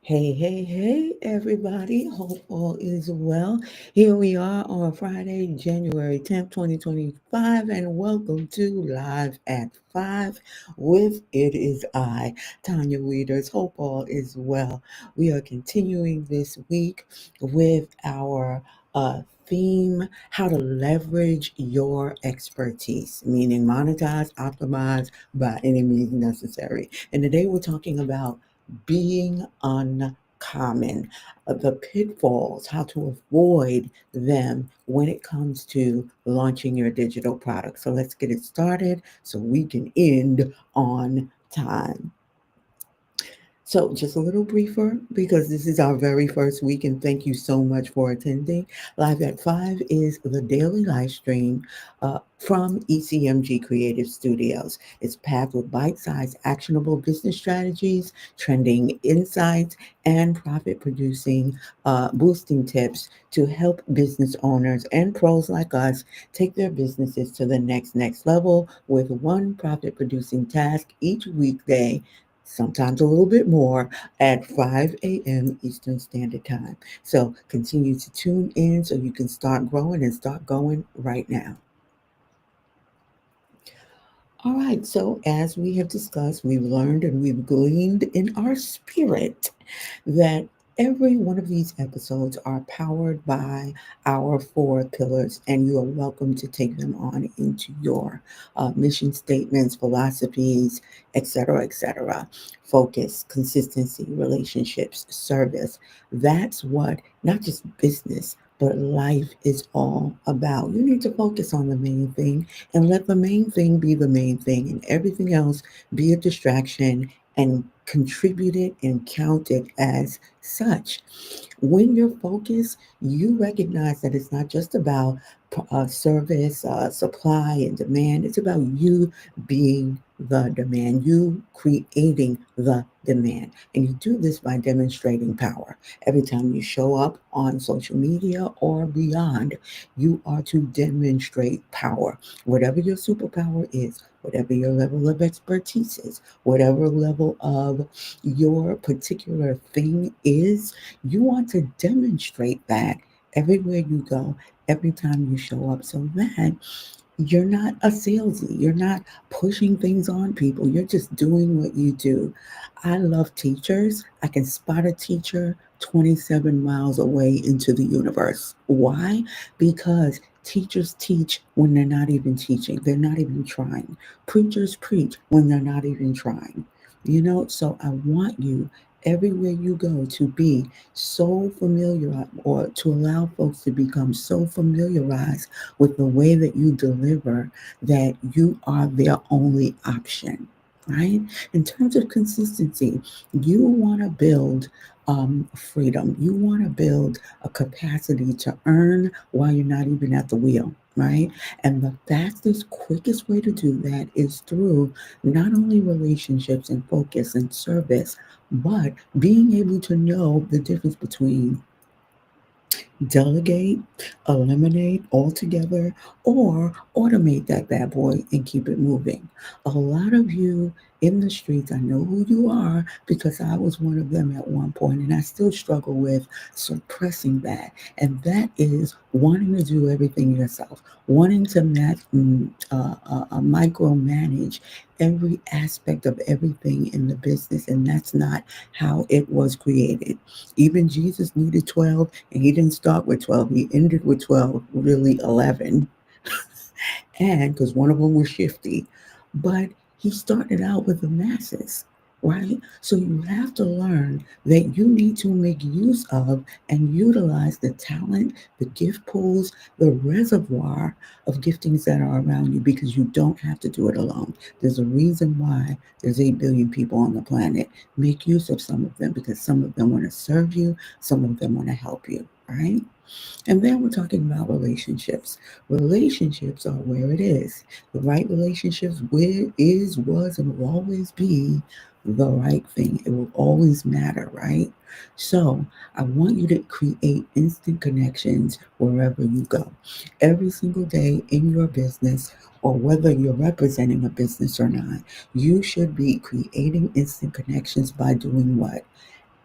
Hey, hey, hey, everybody. Hope all is well. Here we are on Friday, January 10th, 2025, and welcome to Live at 5 with It Is I, Tanya Readers. Hope all is well. We are continuing this week with our theme, how to leverage your expertise, meaning monetize, optimize by any means necessary. And today we're talking about being uncommon, the pitfalls, how to avoid them when it comes to launching your digital product. So let's get it started so we can end on time. So, just a little briefer because this is our very first week, and thank you so much for attending. Live at 5 is the daily live stream from ECMG Creative Studios. It's packed with bite sized, actionable business strategies, trending insights, and profit producing, boosting tips to help business owners and pros like us take their businesses to the next level with one profit producing task each weekday, sometimes a little bit more, at 5 a.m. Eastern Standard Time. So continue to tune in so you can start growing and start going right now. All right, so as we have discussed, we've learned and we've gleaned in our spirit that every one of these episodes are powered by our four pillars, and you are welcome to take them on into your mission statements, philosophies, etc., etc. Focus, consistency, relationships, service. That's what not just business, but life is all about. You need to focus on the main thing and let the main thing be the main thing, and everything else be a distraction and contribute it and count it as such. When you're focused, you recognize that it's not just about service, supply, and demand. It's about you being the demand, you creating the demand. And you do this by demonstrating power. Every time you show up on social media or beyond, you are to demonstrate power. Whatever your superpower is, whatever your level of expertise is, whatever level of your particular thing is, you want to demonstrate that everywhere you go, every time you show up, so that you're not a salesy. You're not pushing things on people. You're just doing what you do. I love teachers. I can spot a teacher 27 miles away into the universe. Why? Because teachers teach when they're not even teaching, they're not even trying. Preachers preach when they're not even trying. So I want you everywhere you go to be so familiar, or to allow folks to become so familiarized with the way that you deliver that you are their only option, right? In terms of consistency, you want to build freedom. You want to build a capacity to earn while you're not even at the wheel. Right. And the fastest, quickest way to do that is through not only relationships and focus and service, but being able to know the difference between delegate, eliminate altogether, or automate that bad boy and keep it moving. A lot of you in the streets, I know who you are because I was one of them at one point, and I still struggle with suppressing that. And that is wanting to do everything yourself, wanting to micromanage every aspect of everything in the business, and that's not how it was created. Even Jesus needed 12, and he didn't start with 12, he ended with 12, really 11. And because one of them was shifty, but he started out with the masses, right? So you have to learn that you need to make use of and utilize the talent, the gift pools, the reservoir of giftings that are around you, because you don't have to do it alone. There's a reason why there's 8 billion people on the planet. Make use of some of them, because some of them want to serve you, some of them want to help you, right? And then we're talking about relationships. Relationships are where it is. The right relationships where is, was, and will always be the right thing. It will always matter, right? So I want you to create instant connections wherever you go. Every single day in your business, or whether you're representing a business or not, you should be creating instant connections by doing what?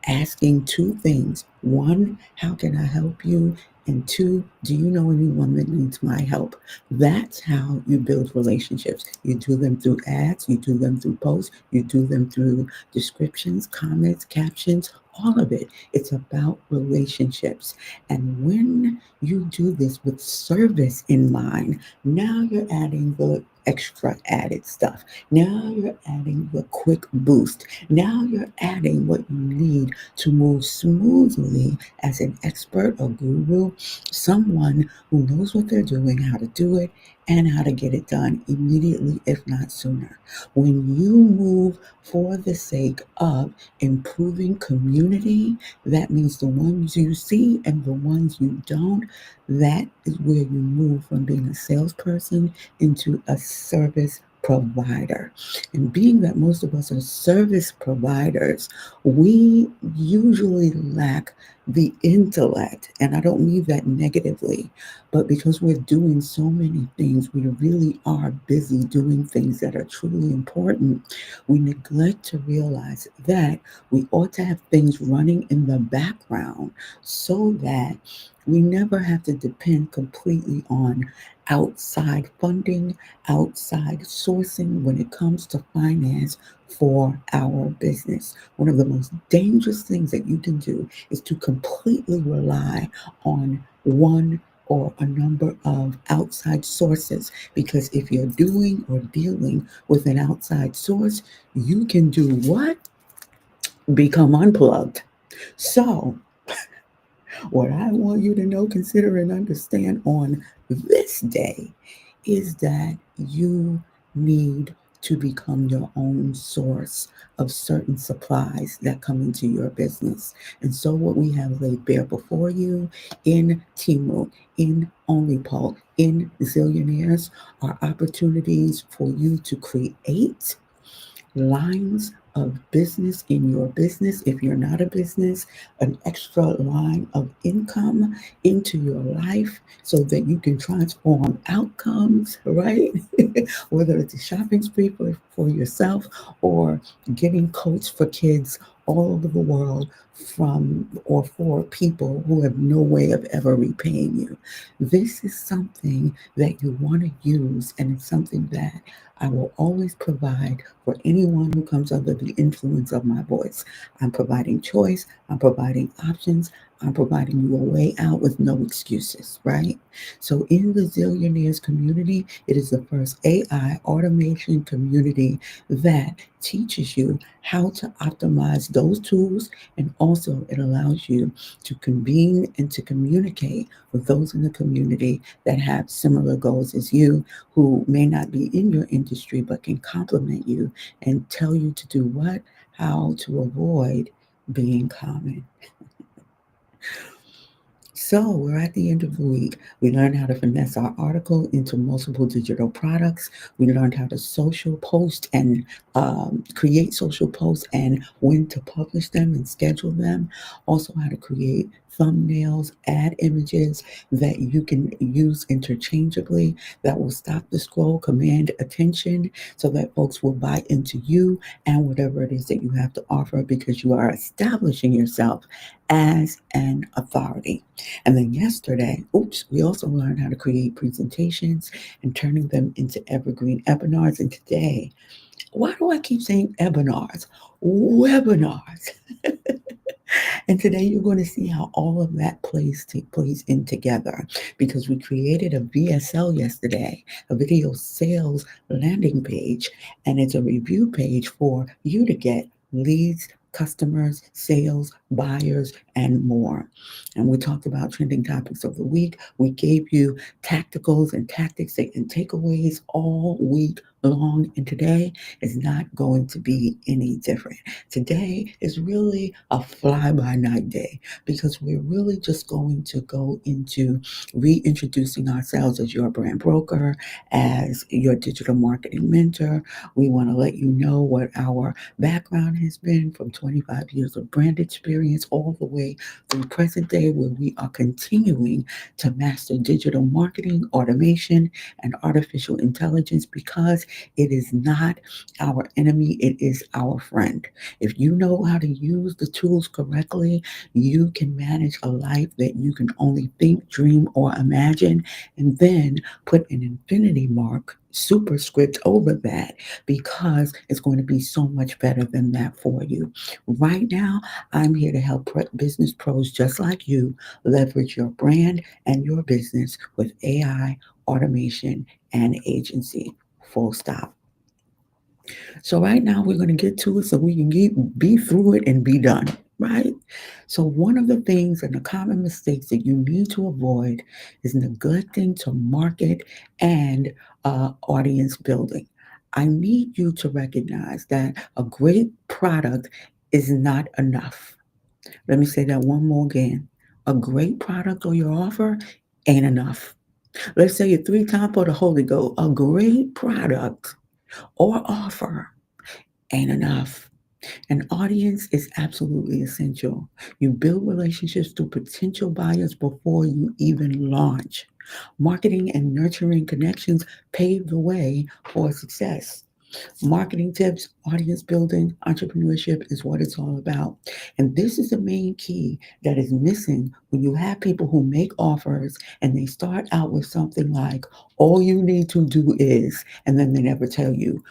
asking two things. One, how can I help you? And two, do you know anyone that needs my help? That's how you build relationships. You do them through ads, you do them through posts, you do them through descriptions, comments, captions, all of it. It's about relationships. And when you do this with service in mind, now you're adding the extra added stuff. Now you're adding the quick boost. Now you're adding what you need to move smoothly as an expert or guru, someone who knows what they're doing, how to do it, and how to get it done immediately, if not sooner. When you move for the sake of improving community, that means the ones you see and the ones you don't, that is where you move from being a salesperson into a service provider. And being that most of us are service providers, we usually lack the intellect. And I don't mean that negatively, but because we're doing so many things, we really are busy doing things that are truly important. We neglect to realize that we ought to have things running in the background so that we never have to depend completely on outside funding, outside sourcing when it comes to finance for our business. One of the most dangerous things that you can do is to completely rely on one or a number of outside sources, because if you're doing or dealing with an outside source, you can do what? Become unplugged. So, what I want you to know, consider, and understand on this day is that you need to become your own source of certain supplies that come into your business. And so, what we have laid bare before you in Timu, in OnlyPoll, in Zillionaires are opportunities for you to create lines of business in your business. If you're not a business, an extra line of income into your life so that you can transform outcomes, right? Whether it's a shopping spree for yourself or getting coats for kids all over the world from or for people who have no way of ever repaying you. This is something that you want to use, and it's something that I will always provide for anyone who comes under the influence of my voice. I'm providing choice, I'm providing options, I'm providing you a way out with no excuses, right? So, in the Zillionaires community, it is the first AI automation community that teaches you how to optimize those tools, and also it allows you to convene and to communicate with those in the community that have similar goals as you, who may not be in your industry but can complement you and tell you to do what, how to avoid being common. So we're at the end of the week. We learned how to finesse our article into multiple digital products. We learned how to social post and create social posts and when to publish them and schedule them. Also, how to create thumbnails, add images that you can use interchangeably that will stop the scroll, command attention so that folks will buy into you and whatever it is that you have to offer, because you are establishing yourself as an authority. And then yesterday, oops, we also learned how to create presentations and turning them into evergreen webinars. And today, why do I keep saying webinars? Webinars. And today you're going to see how all of that plays in together, because we created a VSL yesterday, a video sales landing page, and it's a review page for you to get leads, customers, sales, buyers, and more. And we talked about trending topics of the week. We gave you tacticals and tactics and takeaways all week long. And today is not going to be any different. Today is really a fly by night day, because we're really just going to go into reintroducing ourselves as your brand broker, as your digital marketing mentor. We want to let you know what our background has been from 25 years of brand experience all the way through present day, where we are continuing to master digital marketing, automation, and artificial intelligence, because It is not our enemy, it is our friend. If you know how to use the tools correctly, you can manage a life that you can only think, dream, or imagine, and then put an infinity mark superscript over that because it's going to be so much better than that for you. Right now, I'm here to help business pros just like you leverage your brand and your business with AI, automation, and agency. Full stop. So right now we're going to get to it so we can be through it and be done, right? So one of the things and the common mistakes that you need to avoid is neglecting to market and audience building. I need you to recognize that a great product is not enough. Let me say that one more again. A great product or your offer ain't enough. Let's say it three times for the Holy Ghost. A great product or offer ain't enough. An audience is absolutely essential. You build relationships to potential buyers before you even launch. Marketing and nurturing connections pave the way for success. Marketing tips, audience building, entrepreneurship is what it's all about. And this is the main key that is missing when you have people who make offers and they start out with something like, all you need to do is, and then they never tell you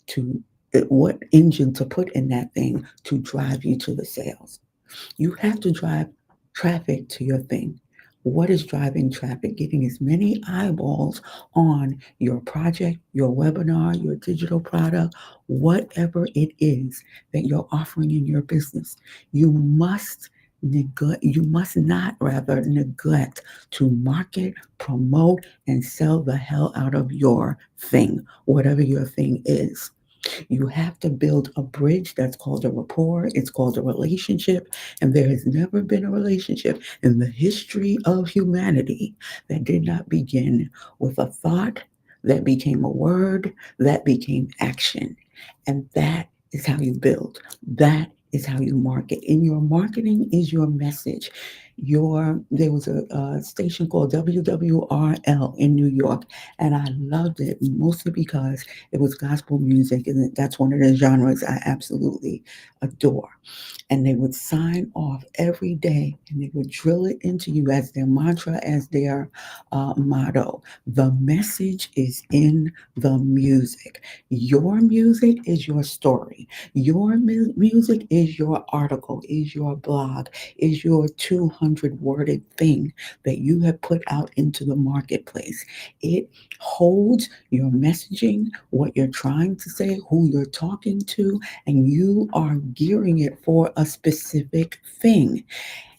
to what engine to put in that thing to drive you to the sales. You have to drive traffic to your thing. What is driving traffic? Getting as many eyeballs on your project, your webinar, your digital product, whatever it is that you're offering in your business. You must not rather neglect to market, promote, and sell the hell out of your thing, whatever your thing is. You have to build a bridge that's called a rapport. It's called a relationship. And there has never been a relationship in the history of humanity that did not begin with a thought, that became a word, that became action. And that is how you build. That is how you market. In your marketing is your message. There was a station called WWRL in New York, and I loved it mostly because it was gospel music, and that's one of the genres I absolutely adore. And they would sign off every day and they would drill it into you as their mantra, as their motto. The message is in the music. Your music is your story. Your music is your article, is your blog, is your 200 worded thing that you have put out into the marketplace. It holds your messaging, what you're trying to say, who you're talking to, and you are gearing it for a specific thing.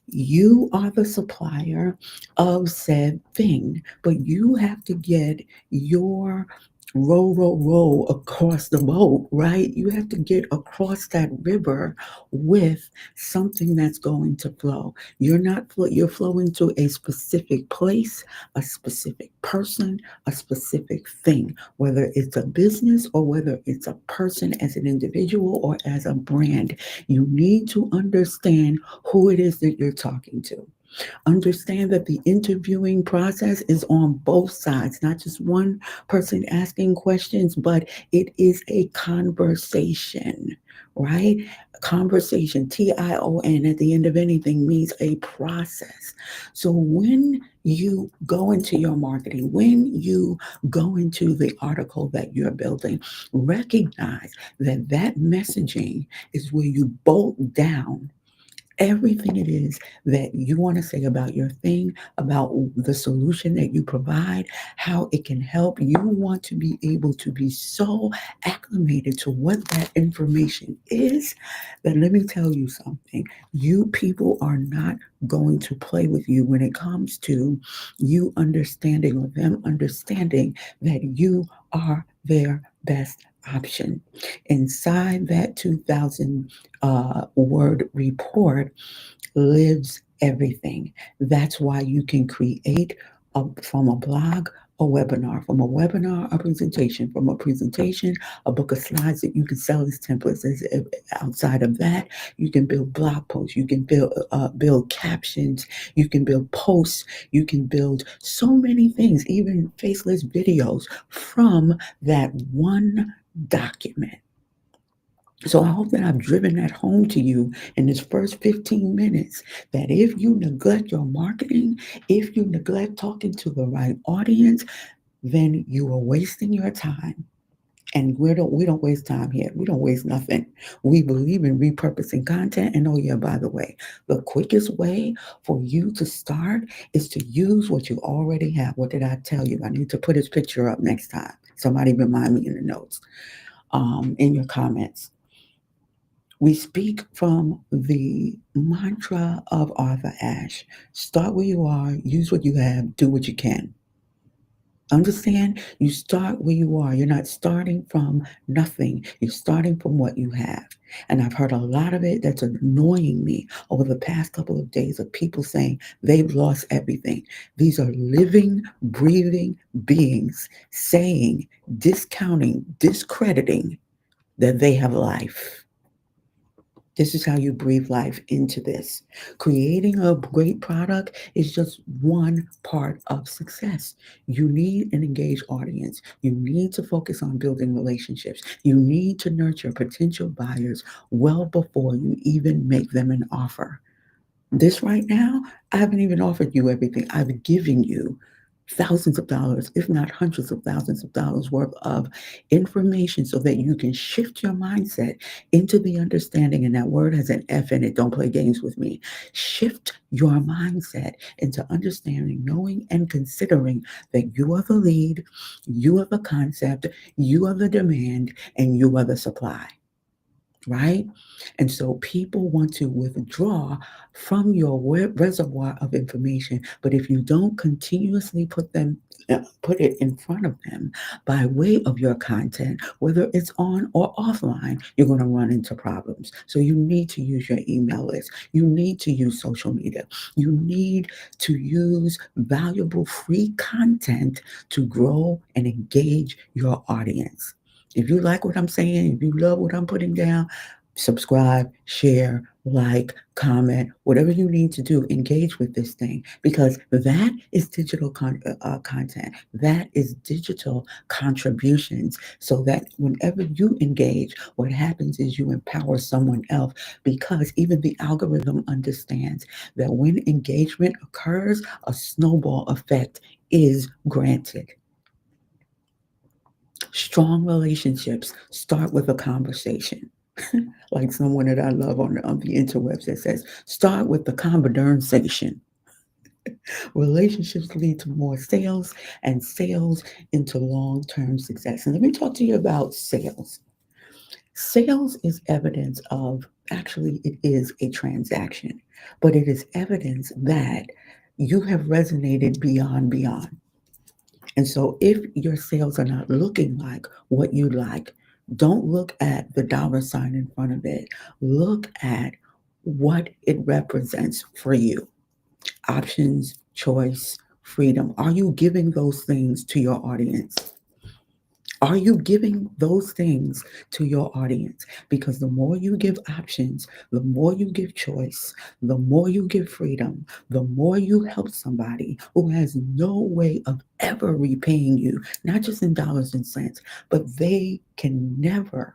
You are the supplier of said thing, but you have to get your row across the boat, right? You have to get across that river with something that's going to flow. You're flowing to a specific place, a specific person, a specific thing, whether it's a business or whether it's a person as an individual or as a brand. You need to understand who it is that you're talking to. Understand that the interviewing process is on both sides, not just one person asking questions, but it is a conversation, right? Conversation, TION, at the end of anything means a process. So when you go into your marketing, when you go into the article that you're building, recognize that that messaging is where you bolt down everything it is that you want to say about your thing, about the solution that you provide, how it can help. You want to be able to be so acclimated to what that information is that let me tell you something. You people are not going to play with you when it comes to you understanding or them understanding that you are their best option. Inside that 2000 word report lives everything. That's why you can create from a blog a webinar, from a webinar, a presentation, from a presentation, a book of slides that you can sell as templates. Outside of that, you can build blog posts, you can build captions, you can build posts, you can build so many things, even faceless videos from that one document. So I hope that I've driven that home to you in this first 15 minutes that if you neglect your marketing, if you neglect talking to the right audience, then you are wasting your time. And we don't waste time here. We don't waste nothing. We believe in repurposing content. And oh yeah, by the way, the quickest way for you to start is to use what you already have. What did I tell you? I need to put his picture up next time. Somebody remind me in the notes, in your comments. We speak from the mantra of Arthur Ashe. Start where you are, use what you have, do what you can. Understand? You start where you are. You're not starting from nothing. You're starting from what you have. And I've heard a lot of it that's annoying me over the past couple of days of people saying they've lost everything. These are living, breathing beings saying, discounting, discrediting that they have life. This is how you breathe life into this. Creating a great product is just one part of success. You need an engaged audience. You need to focus on building relationships. You need to nurture potential buyers well before you even make them an offer. This right now, I haven't even offered you everything. I've given you thousands of dollars, if not hundreds of thousands of dollars worth of information so that you can shift your mindset into the understanding. And that word has an F in it. Don't play games with me. Shift your mindset into understanding, knowing, and considering that you are the lead, you are the concept, you are the demand, and you are the supply, right? And so people want to withdraw from your reservoir of information, but if you don't continuously put it in front of them by way of your content, whether it's on or offline, you're going to run into problems. So you need to use your email list. You need to use social media. You need to use valuable free content to grow and engage your audience. If you like what I'm saying, if you love what I'm putting down, subscribe, share, like, comment, whatever you need to do, engage with this thing because that is digital content. That is digital contributions. So that whenever you engage, what happens is you empower someone else because even the algorithm understands that when engagement occurs, a snowball effect is granted. Strong relationships start with a conversation. Like someone that I love on the interwebs that says, start with the conversation. Relationships lead to more sales and sales into long-term success. And let me talk to you about sales. Sales is evidence of, actually, it is a transaction, but it is evidence that you have resonated beyond. And so if your sales are not looking like what you like, don't look at the dollar sign in front of it. Look at what it represents for you. Options, choice, freedom. Are you giving those things to your audience? Are you giving those things to your audience? Because the more you give options, the more you give choice, the more you give freedom, the more you help somebody who has no way of ever repaying you, not just in dollars and cents, but they can never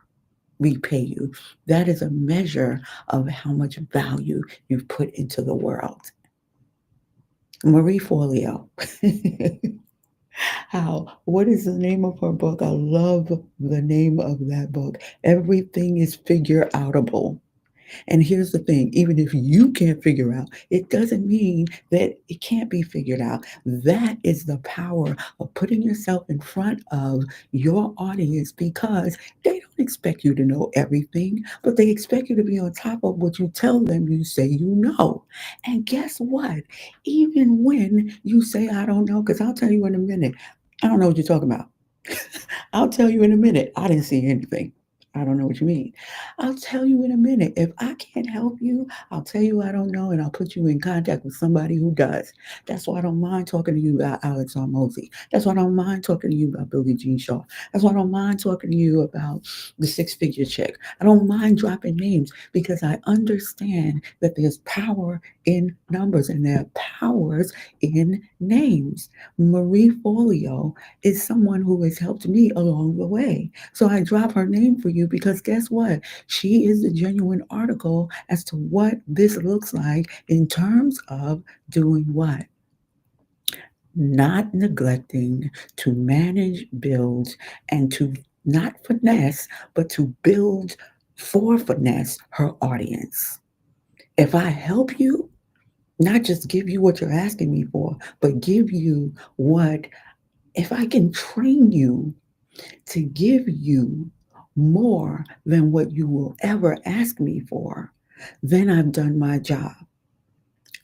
repay you. That is a measure of how much value you've put into the world. Marie Forleo. What is the name of her book? I love the name of that book. Everything is figure outable. And here's the thing, even if you can't figure out, it doesn't mean that it can't be figured out. That is the power of putting yourself in front of your audience because they don't expect you to know everything, but they expect you to be on top of what you tell them you say you know. And guess what? Even when you say, I don't know, because I'll tell you in a minute, I don't know what you're talking about. I'll tell you in a minute, I didn't see anything. I don't know what you mean. I'll tell you in a minute. If I can't help you, I'll tell you I don't know and I'll put you in contact with somebody who does. That's why I don't mind talking to you about Alex R. Mosey. That's why I don't mind talking to you about Billie Jean Shaw. That's why I don't mind talking to you about the six figure chick. I don't mind dropping names because I understand that there's power in numbers and there are powers in names. Marie Folio is someone who has helped me along the way. So I drop her name for you because guess what? She is the genuine article as to what this looks like in terms of doing what? Not neglecting to manage, build, and to not finesse, but to build for finesse her audience. If I help you, not just give you what you're asking me for, but give you what, if I can train you to give you more than what you will ever ask me for, then I've done my job.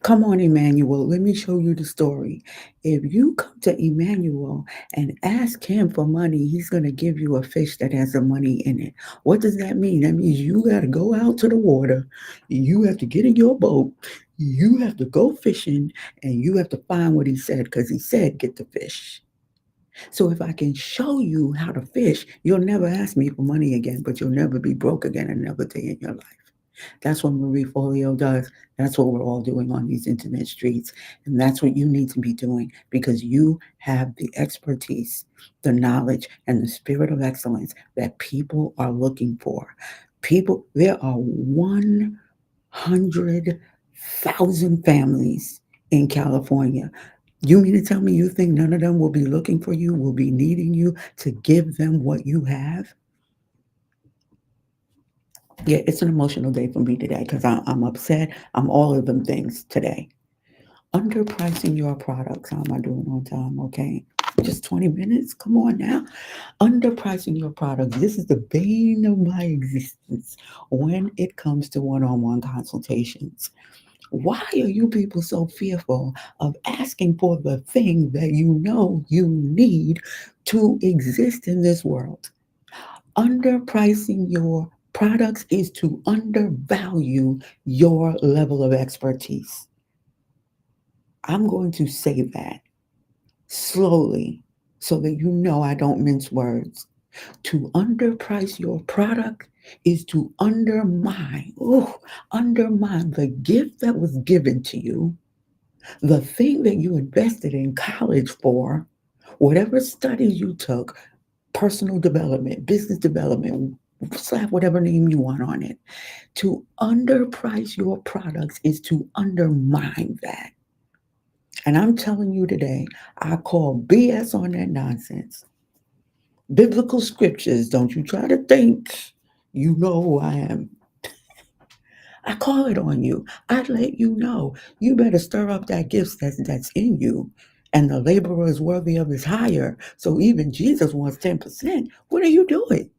Come on, Emmanuel, let me show you the story. If you come to Emmanuel and ask him for money, he's going to give you a fish that has the money in it. What does that mean? That means you got to go out to the water, you have to get in your boat, you have to go fishing, and you have to find what he said because he said, get the fish. So if I can show you how to fish, you'll never ask me for money again, but you'll never be broke again another day in your life. That's what Marie Folio does. That's what we're all doing on these internet streets. And that's what you need to be doing because you have the expertise, the knowledge, and the spirit of excellence that people are looking for. People, there are 100,000 families in California. You mean to tell me you think none of them will be looking for you, will be needing you to give them what you have? Yeah, it's an emotional day for me today because I'm upset. I'm all of them things today. Underpricing your products. How am I doing on time? Okay. Just 20 minutes? Come on now. Underpricing your products. This is the bane of my existence when it comes to one on one consultations. Why are you people so fearful of asking for the thing that you know you need to exist in this world? Underpricing your products is to undervalue your level of expertise. I'm going to say that slowly so that you know I don't mince words. To underprice your product is to undermine the gift that was given to you, the thing that you invested in college for, whatever studies you took, personal development, business development, slap whatever name you want on it. To underprice your products is to undermine that. And I'm telling you today, I call BS on that nonsense. Biblical scriptures, don't you try to think you know who I am. I call it on you. I let you know. You better stir up that gift that's in you. And the laborer is worthy of his hire. So even Jesus wants 10%. What are you doing?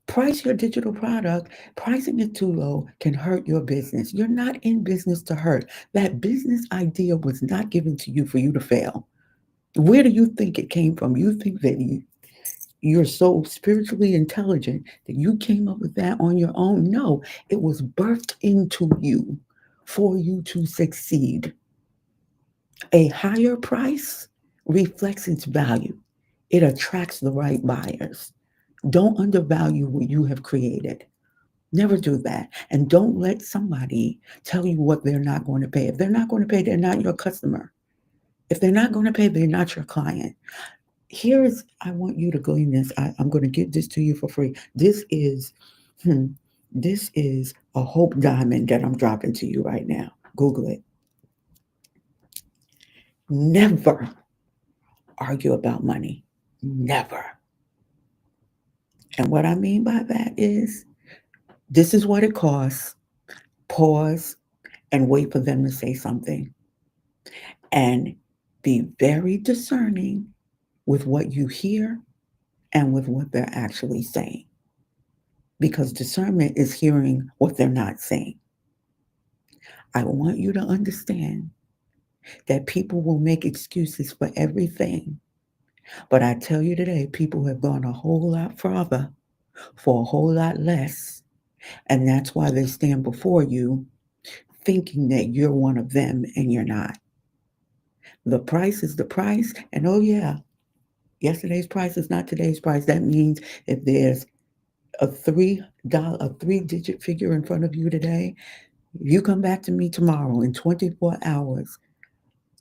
Price your digital product. Pricing it too low can hurt your business. You're not in business to hurt. That business idea was not given to you for you to fail. Where do you think it came from? You think that you're so spiritually intelligent that you came up with that on your own? No, it was birthed into you for you to succeed. A higher price reflects its value. It attracts the right buyers. Don't undervalue what you have created. Never do that. And don't let somebody tell you what they're not going to pay. If they're not going to pay, they're not your customer. If they're not going to pay, they're not your client. Here's, I want you to glean this. I'm going to give this to you for free. Hmm, this is a hope diamond that I'm dropping to you right now. Google it. Never argue about money. Never. And what I mean by that is this is what it costs. Pause and wait for them to say something. And be very discerning with what you hear and with what they're actually saying. Because discernment is hearing what they're not saying. I want you to understand that people will make excuses for everything. But I tell you today, people have gone a whole lot further for a whole lot less. And that's why they stand before you thinking that you're one of them and you're not. The price is the price. And oh, yeah, yesterday's price is not today's price. That means if there's a three-digit figure in front of you today, you come back to me tomorrow in 24 hours,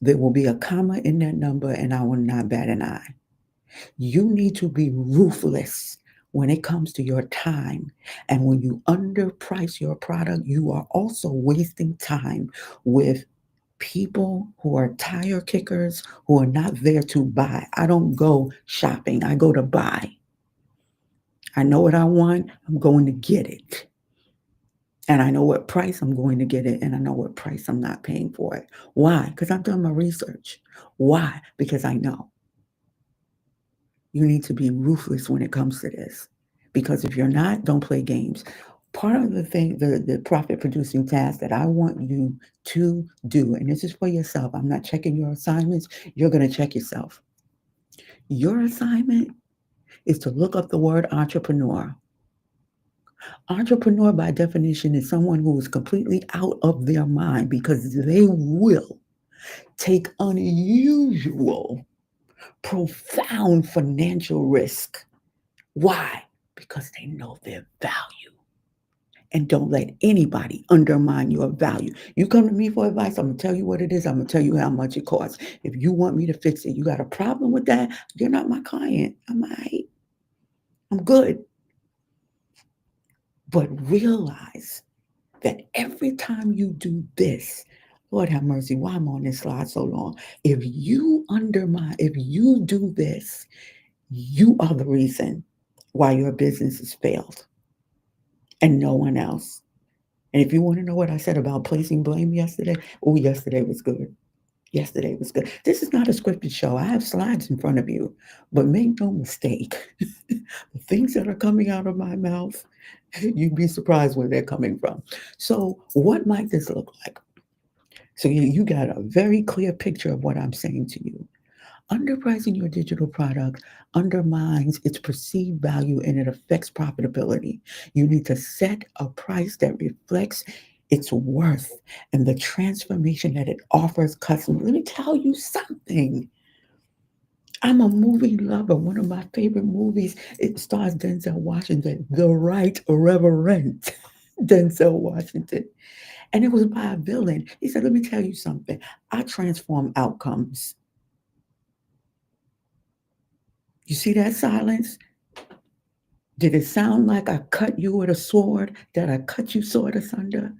there will be a comma in that number and I will not bat an eye. You need to be ruthless when it comes to your time. And when you underprice your product, you are also wasting time with people who are tire kickers who are not there to buy. I don't go shopping, I go to buy. I know what I want, I'm going to get it. And I know what price I'm going to get it, and I know what price I'm not paying for it. Why? Because I've done my research. Why? Because I know. You need to be ruthless when it comes to this. Because if you're not, don't play games. Part of the thing, the profit producing task that I want you to do, and this is for yourself, I'm not checking your assignments, you're going to check yourself. Your assignment is to look up the word entrepreneur. Entrepreneur, by definition, is someone who is completely out of their mind because they will take unusual, profound financial risk. Why? Because they know their value. And don't let anybody undermine your value. You come to me for advice, I'm going to tell you what it is. I'm going to tell you how much it costs. If you want me to fix it, you got a problem with that, you're not my client. I'm all right. I'm good. But realize that every time you do this, Lord have mercy, why I'm on this slide so long? If you do this, you are the reason why your business has failed and no one else. And if you want to know what I said about placing blame yesterday, oh, yesterday was good. Yesterday was good. This is not a scripted show. I have slides in front of you, but make no mistake, the things that are coming out of my mouth, you'd be surprised where they're coming from. So, what might this look like? So, you got a very clear picture of what I'm saying to you. Underpricing your digital product undermines its perceived value and it affects profitability. You need to set a price that reflects its worth and the transformation that it offers customers. Let me tell you something. I'm a movie lover. One of my favorite movies, it stars Denzel Washington, the Right Reverend Denzel Washington. And it was by a villain. He said, let me tell you something. I transform outcomes. You see that silence? Did it sound like I cut you with a sword? Did I cut you sword asunder?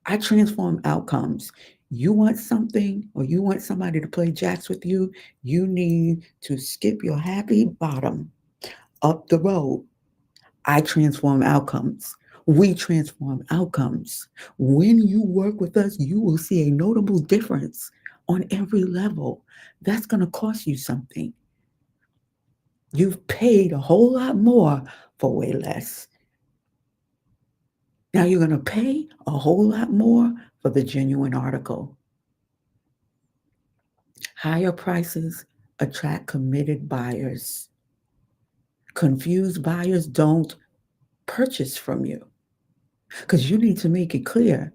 I transform outcomes. You want something or you want somebody to play jacks with you, you need to skip your happy bottom up the road. I transform outcomes. We transform outcomes. When you work with us, you will see a notable difference on every level. That's going to cost you something. You've paid a whole lot more for way less. Now you're going to pay a whole lot more for the genuine article. Higher prices attract committed buyers. Confused buyers don't purchase from you because you need to make it clear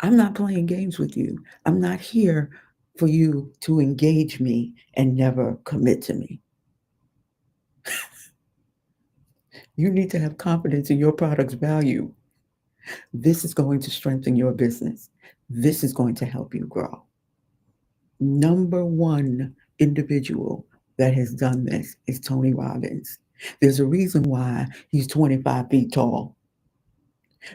I'm not playing games with you. I'm not here for you to engage me and never commit to me. You need to have confidence in your product's value. This is going to strengthen your business. This is going to help you grow. Number one individual that has done this is Tony Robbins. There's a reason why he's 25 feet tall.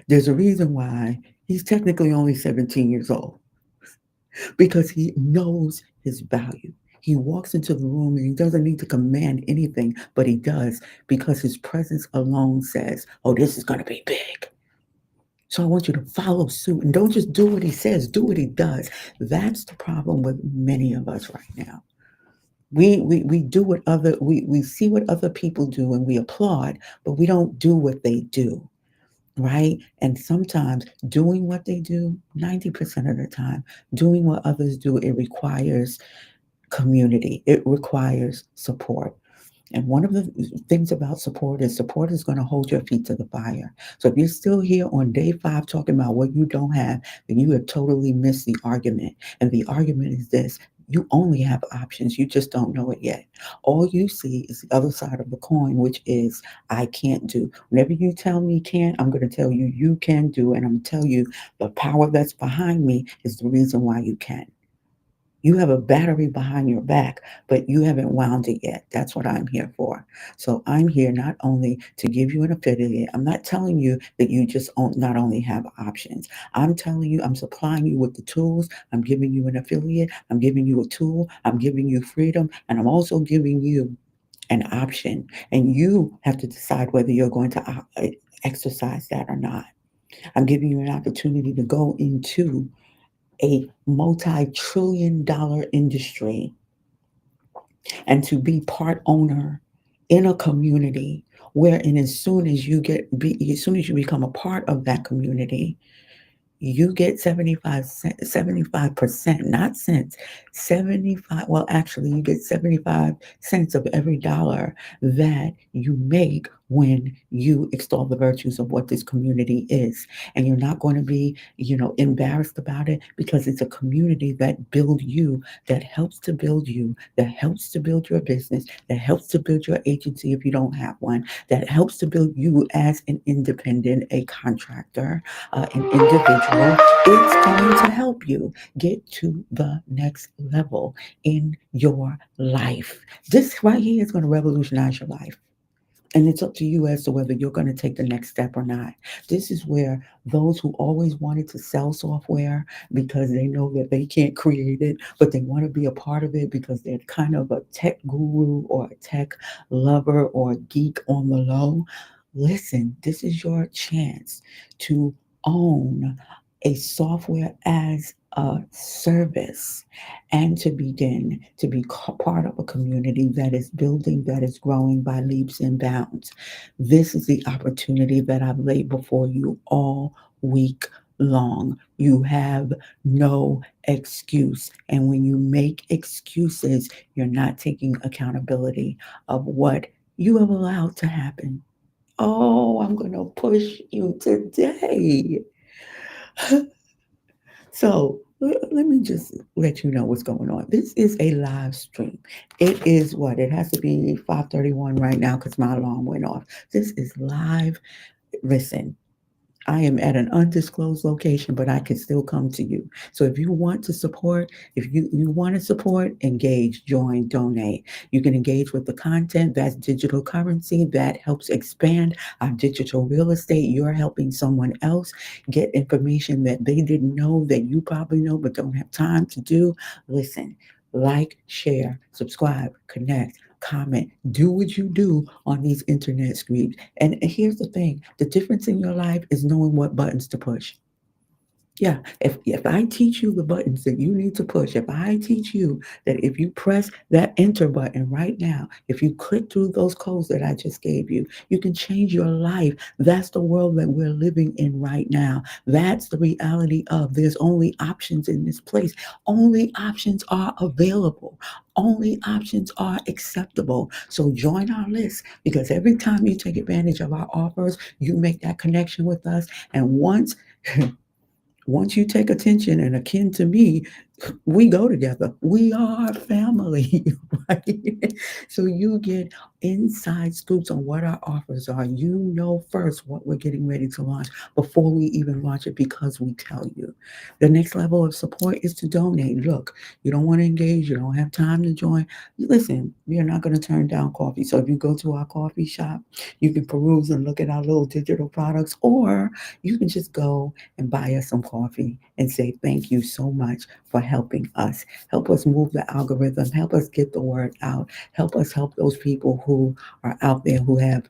There's a reason why he's technically only 17 years old because he knows his value. He walks into the room and he doesn't need to command anything, but he does because his presence alone says, oh, this is going to be big. So I want you to follow suit and don't just do what he says, do what he does. That's the problem with many of us right now. We do what we see what other people do and we applaud, but we don't do what they do, right? And sometimes doing what they do, 90% of the time, doing what others do, it requires community. It requires support. And one of the things about support is going to hold your feet to the fire. So if you're still here on day 5 talking about what you don't have, then you have totally missed the argument. And the argument is this: you only have options. You just don't know it yet. All you see is the other side of the coin, which is I can't do. Whenever you tell me can, I'm going to tell you you can do. And I'm going to tell you the power that's behind me is the reason why you can. You have a battery behind your back, but you haven't wound it yet. That's what I'm here for. So I'm here not only to give you an affiliate, I'm not telling you that you just not only have options. I'm telling you, I'm supplying you with the tools. I'm giving you an affiliate. I'm giving you a tool. I'm giving you freedom. And I'm also giving you an option. And you have to decide whether you're going to exercise that or not. I'm giving you an opportunity to go into a multi-trillion-dollar industry and to be part owner in a community wherein as soon as you become a part of that community, you get 75%, not cents, 75, well, actually, you get 75 cents of every dollar that you make when you extol the virtues of what this community is. And you're not going to be, embarrassed about it because it's a community that build you, that helps to build you, that helps to build your business, that helps to build your agency if you don't have one, that helps to build you as an independent, a contractor, an individual. It's going to help you get to the next level in your life. This right here is going to revolutionize your life. And it's up to you as to whether you're going to take the next step or not. This is where those who always wanted to sell software because they know that they can't create it, but they want to be a part of it because they're kind of a tech guru or a tech lover or a geek on the low. Listen, this is your chance to own a software as a service and to begin to be part of a community that is building, that is growing by leaps and bounds. This is the opportunity that I've laid before you all week long. You have no excuse. And when you make excuses, you're not taking accountability of what you have allowed to happen. Oh, I'm going to push you today. So let me just let you know what's going on. This is a live stream. It is what? It has to be 5:31 right now because my alarm went off. This is live. Listen, I am at an undisclosed location, but I can still come to you. So if you want to support, if you want to support, engage, join, donate. You can engage with the content. That's digital currency. That helps expand our digital real estate. You're helping someone else get information that they didn't know that you probably know but don't have time to do. Listen, like, share, subscribe, connect, comment, do what you do on these internet streets. And here's the thing: the difference in your life is knowing what buttons to push. Yeah, if I teach you the buttons that you need to push, if I teach you that if you press that enter button right now, if you click through those codes that I just gave you, you can change your life. That's the world that we're living in right now. That's the reality of there's only options in this place. Only options are available. Only options are acceptable. So join our list because every time you take advantage of our offers, you make that connection with us. And once you take attention and akin to me, we go together. We are family, right? So you get inside scoops on what our offers are. You know first what we're getting ready to launch before we even launch it because we tell you. The next level of support is to donate. Look, you don't want to engage, you don't have time to join. Listen, we are not going to turn down coffee. So if you go to our coffee shop, you can peruse and look at our little digital products, or you can just go and buy us some coffee and say thank you so much for helping us. Help us move the algorithm. Help us get the word out. Help us help those people who are out there who have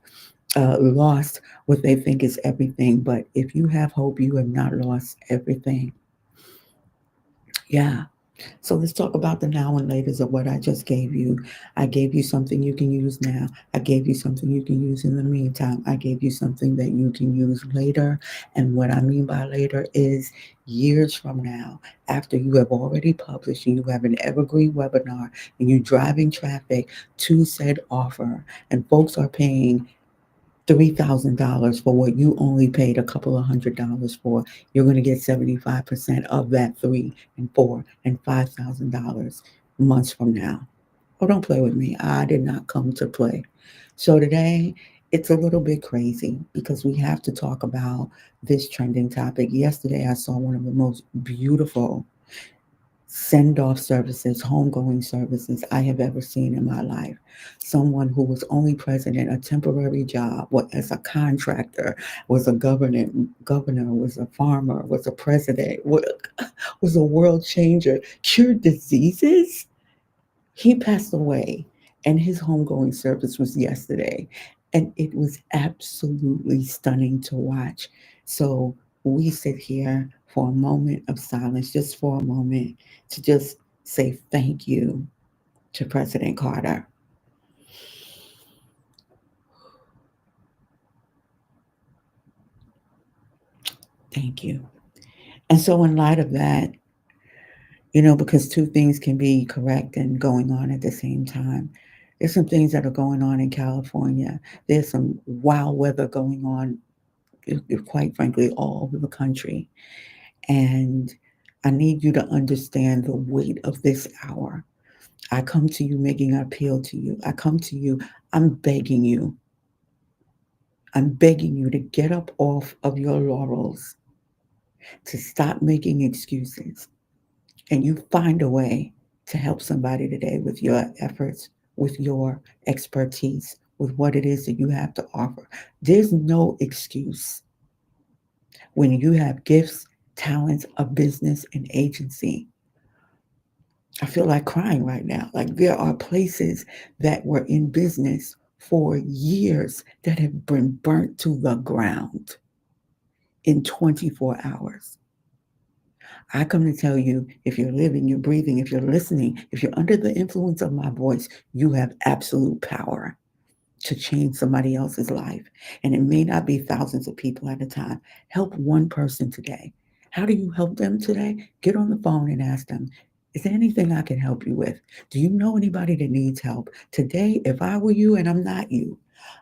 lost what they think is everything. But if you have hope, you have not lost everything. Yeah. So let's talk about the now and laters of what I just gave you. I gave you something you can use now. I gave you something you can use in the meantime. I gave you something that you can use later. And what I mean by later is years from now, after you have already published and you have an evergreen webinar and you're driving traffic to said offer, and folks are paying $3,000 for what you only paid a couple of $100 for, you're going to get 75% of that three and four and $5,000 months from now. Oh, don't play with me. I did not come to play. So today, it's a little bit crazy because we have to talk about this trending topic. Yesterday, I saw one of the most beautiful send off services, homegoing services I have ever seen in my life. Someone who was only present in a temporary job, what as a contractor, was a governor, was a farmer, was a president, was a world changer, cured diseases. He passed away, and his homegoing service was yesterday, and it was absolutely stunning to watch. So we sit here for a moment of silence, just for a moment, to just say thank you to President Carter. Thank you. And so, in light of that, because two things can be correct and going on at the same time. There's some things that are going on in California. There's some wild weather going on, quite frankly, all over the country. And I need you to understand the weight of this hour. I come to you making an appeal to you. I come to you, I'm begging you. I'm begging you to get up off of your laurels, to stop making excuses, and you find a way to help somebody today with your efforts, with your expertise, with what it is that you have to offer. There's no excuse when you have gifts, talents, a business, an agency. I feel like crying right now. Like there are places that were in business for years that have been burnt to the ground in 24 hours. I come to tell you, if you're living, you're breathing, if you're listening, if you're under the influence of my voice, you have absolute power to change somebody else's life. And it may not be thousands of people at a time. Help one person today. How do you help them today? Get on the phone and ask them, is there anything I can help you with? Do you know anybody that needs help? Today, if I were you, and I'm not you,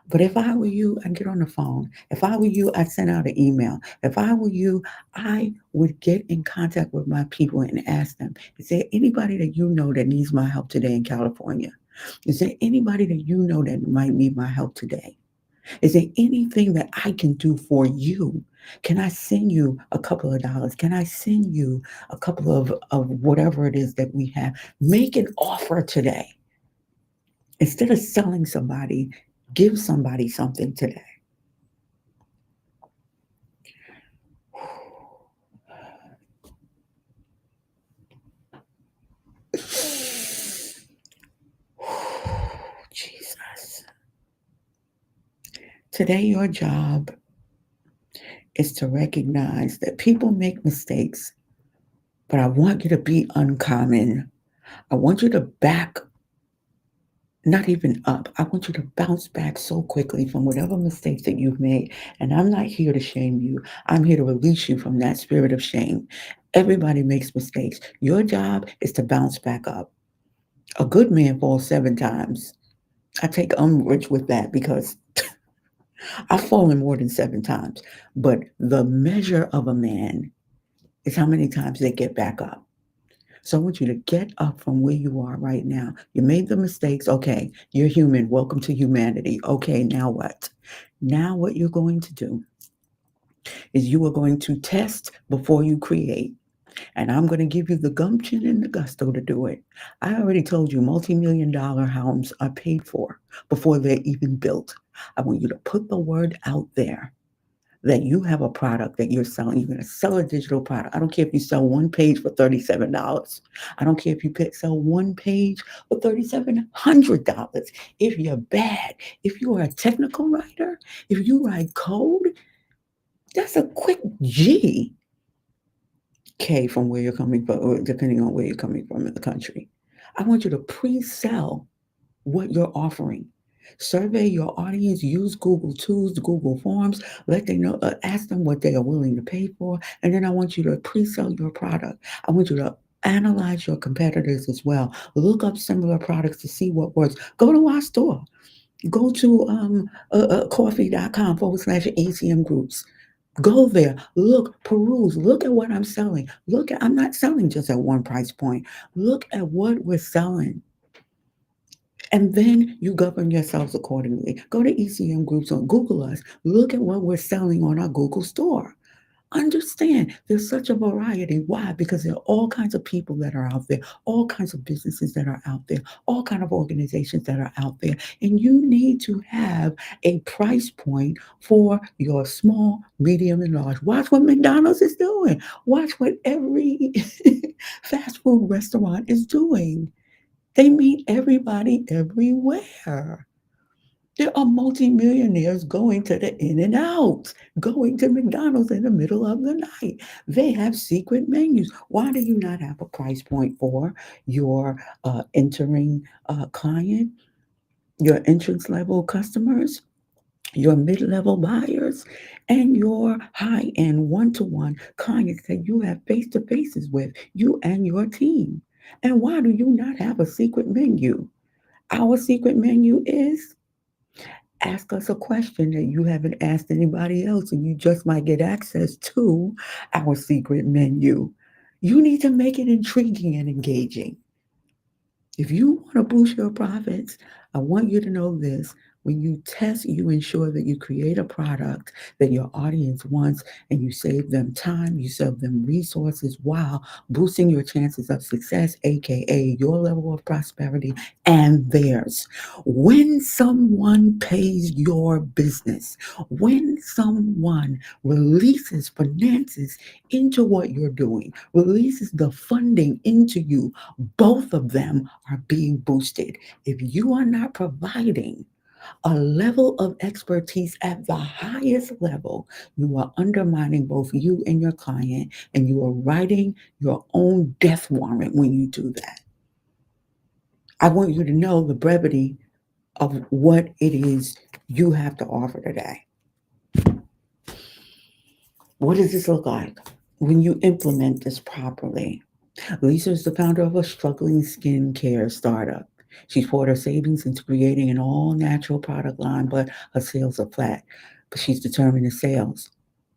but if I were you, I'd get on the phone. If I were you, I'd send out an email. If I were you, I would get in contact with my people and ask them, is there anybody that you know that needs my help today in California? Is there anybody that you know that might need my help today? Is there anything that I can do for you? Can I send you a couple of dollars? Can I send you a couple of whatever it is that we have? Make an offer today. Instead of selling somebody, give somebody something today. Jesus. Today, your job is to recognize that people make mistakes, but I want you to be uncommon. I want you to back, not even up. I want you to bounce back so quickly from whatever mistakes that you've made. And I'm not here to shame you. I'm here to release you from that spirit of shame. Everybody makes mistakes. Your job is to bounce back up. A good man falls 7 times. I take umbrage with that because I've fallen more than 7 times. But the measure of a man is how many times they get back up. So I want you to get up from where you are right now. You made the mistakes. Okay, you're human. Welcome to humanity. Okay, now what? Now, what you're going to do is you are going to test before you create. And I'm going to give you the gumption and the gusto to do it. I already told you multi-million-dollar homes are paid for before they're even built. I want you to put the word out there that you have a product that you're selling. You're going to sell a digital product. I don't care if you sell one page for $37. I don't care if you sell one page for $3,700. If you're bad, if you are a technical writer, if you write code, that's a quick G. K from where you're coming from, or depending on where you're coming from in the country. I want you to pre-sell what you're offering. Survey your audience, use Google tools, Google Forms, let them know, ask them what they are willing to pay for, and then I want you to pre-sell your product. I want you to analyze your competitors as well. Look up similar products to see what works. Go to our store. Go to coffee.com/ACM groups. Go there, look, peruse, look at what I'm selling. Look at, I'm not selling just at one price point. Look at what we're selling. And then you govern yourselves accordingly. Go to ECM groups on Google us. Look at what we're selling on our Google store. Understand there's such a variety. Why? Because there are all kinds of people that are out there, all kinds of businesses that are out there, all kinds of organizations that are out there. And you need to have a price point for your small, medium, and large. Watch what McDonald's is doing. Watch what every fast food restaurant is doing. They meet everybody everywhere. There are multimillionaires going to the In and Out, going to McDonald's in the middle of the night. They have secret menus. Why do you not have a price point for your entering client, your entrance level customers, your mid level buyers, and your high end one to one clients that you have face to faces with, you and your team? And why do you not have a secret menu? Our secret menu is ask us a question that you haven't asked anybody else, and you just might get access to our secret menu. You need to make it intriguing and engaging. If you want to boost your profits, I want you to know this. When you test, you ensure that you create a product that your audience wants and you save them time, you save them resources while boosting your chances of success, aka your level of prosperity and theirs. When someone pays your business, when someone releases finances into what you're doing, releases the funding into you, both of them are being boosted. If you are not providing a level of expertise at the highest level, you are undermining both you and your client, and you are writing your own death warrant when you do that. I want you to know the brevity of what it is you have to offer today. What does this look like when you implement this properly? Lisa is the founder of a struggling skincare startup. She's poured her savings into creating an all natural product line, but her sales are flat. But she's determined in sales.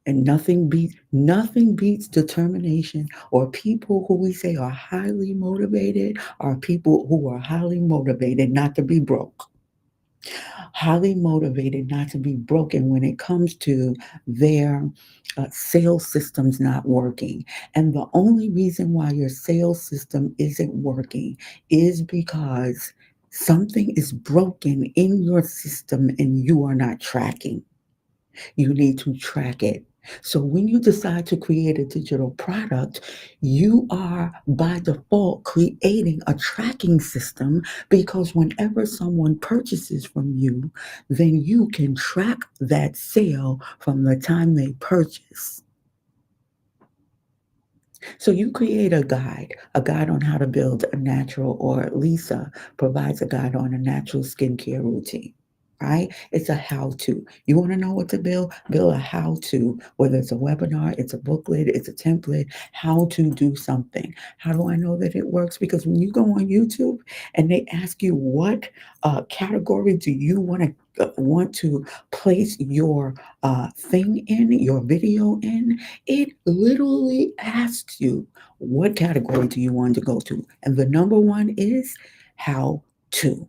And nothing beats determination, or people who we say are highly motivated are people who are highly motivated not to be broke. Highly motivated not to be broken when it comes to their sales systems not working. And the only reason why your sales system isn't working is because something is broken in your system and you are not tracking. You need to track it. So when you decide to create a digital product, you are by default creating a tracking system, because whenever someone purchases from you, then you can track that sale from the time they purchase. So you create a guide on how to build a natural, or Lisa provides a guide on a natural skincare routine. Right? It's a how to. You want to know what to build? Build a how to, whether it's a webinar, it's a booklet, it's a template, how to do something. How do I know that it works? Because when you go on YouTube and they ask you what category do you want to place your thing in, your video in, it literally asks you what category do you want to go to. And the number one is how to.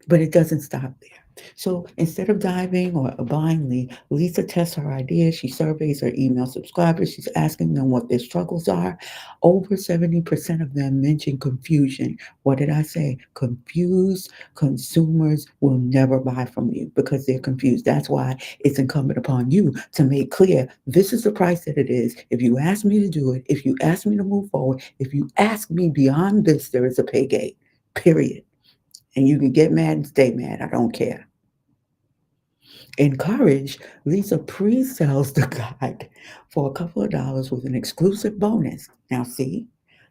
But it doesn't stop there. So instead of diving or blindly, Lisa tests her ideas. She surveys her email subscribers. She's asking them what their struggles are. Over 70% of them mention confusion. What did I say? Confused consumers will never buy from you because they're confused. That's why it's incumbent upon you to make clear this is the price that it is. If you ask me to do it, if you ask me to move forward, if you ask me beyond this, there is a pay gate, period. And you can get mad and stay mad. I don't care. Encourage, Lisa pre-sells the guide for a couple of dollars with an exclusive bonus. Now, see,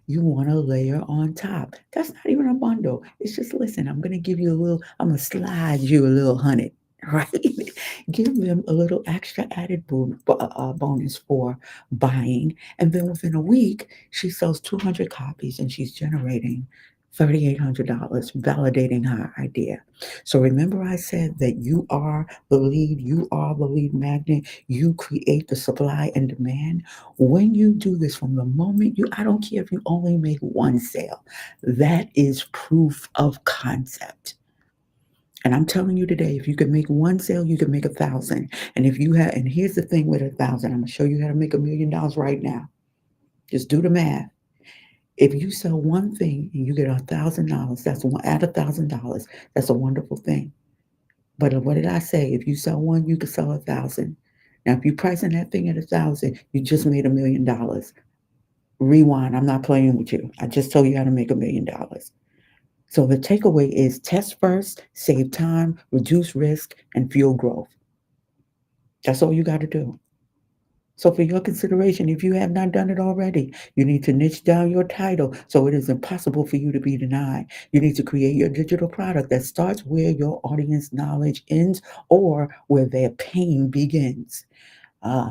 you want to layer on top. That's not even a bundle. It's just, listen, I'm going to give you a little, I'm going to slide you a little honey, right? Give them a little extra added bonus for buying. And then within a week, she sells 200 copies and she's generating $3,800, validating her idea. So remember, I said that you are the lead magnet, you create the supply and demand. When you do this from the moment I don't care if you only make one sale, that is proof of concept. And I'm telling you today, if you can make one sale, you can make 1,000. And here's the thing with 1,000, I'm gonna show you how to make $1,000,000 right now. Just do the math. If you sell one thing and you get $1,000, that's one at $1,000. That's a wonderful thing. But what did I say? If you sell one, you can sell 1,000. Now, if you're pricing that thing at 1,000, you just made $1,000,000. Rewind. I'm not playing with you. I just told you how to make $1,000,000. So the takeaway is test first, save time, reduce risk, and fuel growth. That's all you got to do. So, for your consideration, if you have not done it already, you need to niche down your title so it is impossible for you to be denied. You need to create your digital product that starts where your audience knowledge ends or where their pain begins.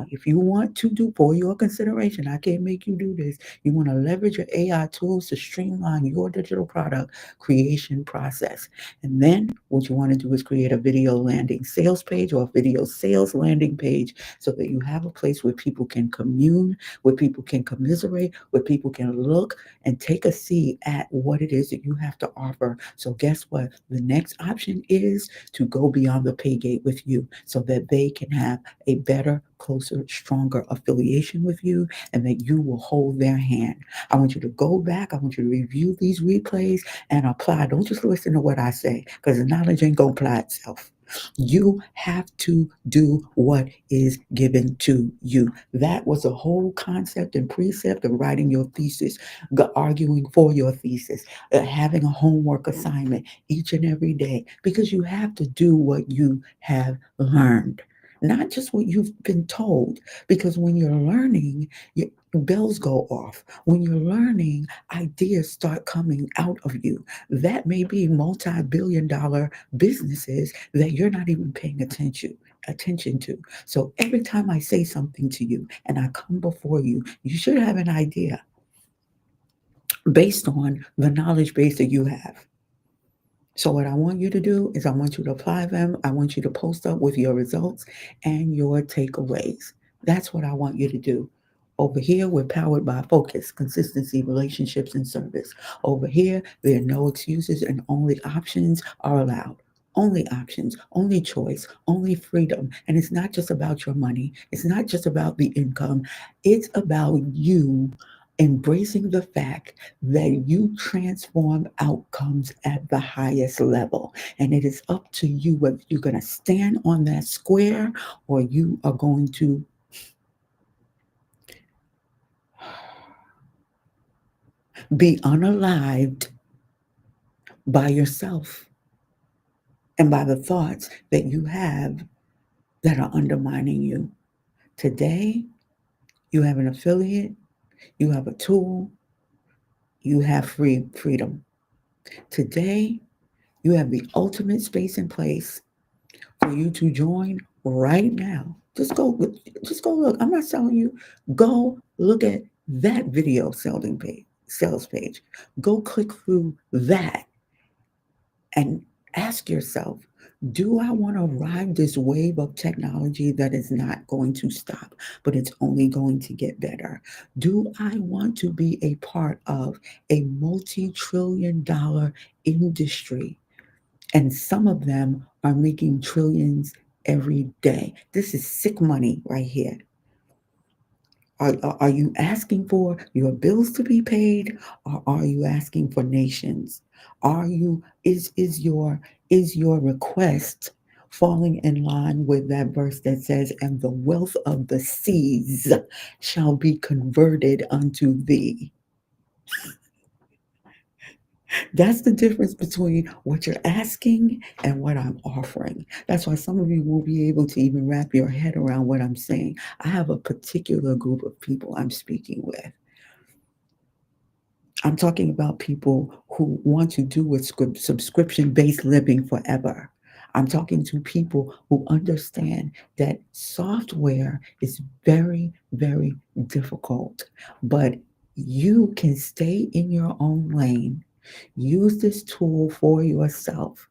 If you want to do for your consideration, I can't make you do this. You want to leverage your AI tools to streamline your digital product creation process. And then what you want to do is create a video landing sales page or a video sales landing page so that you have a place where people can commune, where people can commiserate, where people can look and take a see at what it is that you have to offer. So guess what? The next option is to go beyond the pay gate with you so that they can have a better, closer, stronger affiliation with you and that you will hold their hand. I want you to go back. I want you to review these replays and apply. Don't just listen to what I say because the knowledge ain't going to apply itself. You have to do what is given to you. That was a whole concept and precept of writing your thesis, arguing for your thesis, having a homework assignment each and every day because you have to do what you have learned, not just what you've been told. Because when you're learning, your bells go off. When you're learning, ideas start coming out of you. That may be multi-billion-dollar businesses that you're not even paying attention to. So every time I say something to you and I come before you, you should have an idea based on the knowledge base that you have. So what I want you to do is I want you to apply them. I want you to post up with your results and your takeaways. That's what I want you to do. Over here, we're powered by focus, consistency, relationships, and service. Over here, there are no excuses and only options are allowed. Only options, only choice, only freedom. And it's not just about your money. It's not just about the income. It's about you embracing the fact that you transform outcomes at the highest level. And it is up to you whether you're going to stand on that square or you are going to be unalived by yourself and by the thoughts that you have that are undermining you. Today, you have an affiliate, you have a tool, you have freedom. Today, you have the ultimate space and place for you to join right now. Just go look. I'm not selling you. Go look at that video sales page. Go click through that and ask yourself, do I want to ride this wave of technology that is not going to stop, but it's only going to get better? Do I want to be a part of a multi-trillion-dollar industry? And some of them are making trillions every day. This is sick money right here. Are you asking for your bills to be paid, or are you asking for nations? Are you is your request falling in line with that verse that says, "And the wealth of the seas shall be converted unto thee"? That's the difference between what you're asking and what I'm offering. That's why some of you won't be able to even wrap your head around what I'm saying. I have a particular group of people I'm speaking with. I'm talking about people who want to do with subscription based living forever. I'm talking to people who understand that software is very, very difficult, but you can stay in your own lane. Use this tool for yourself.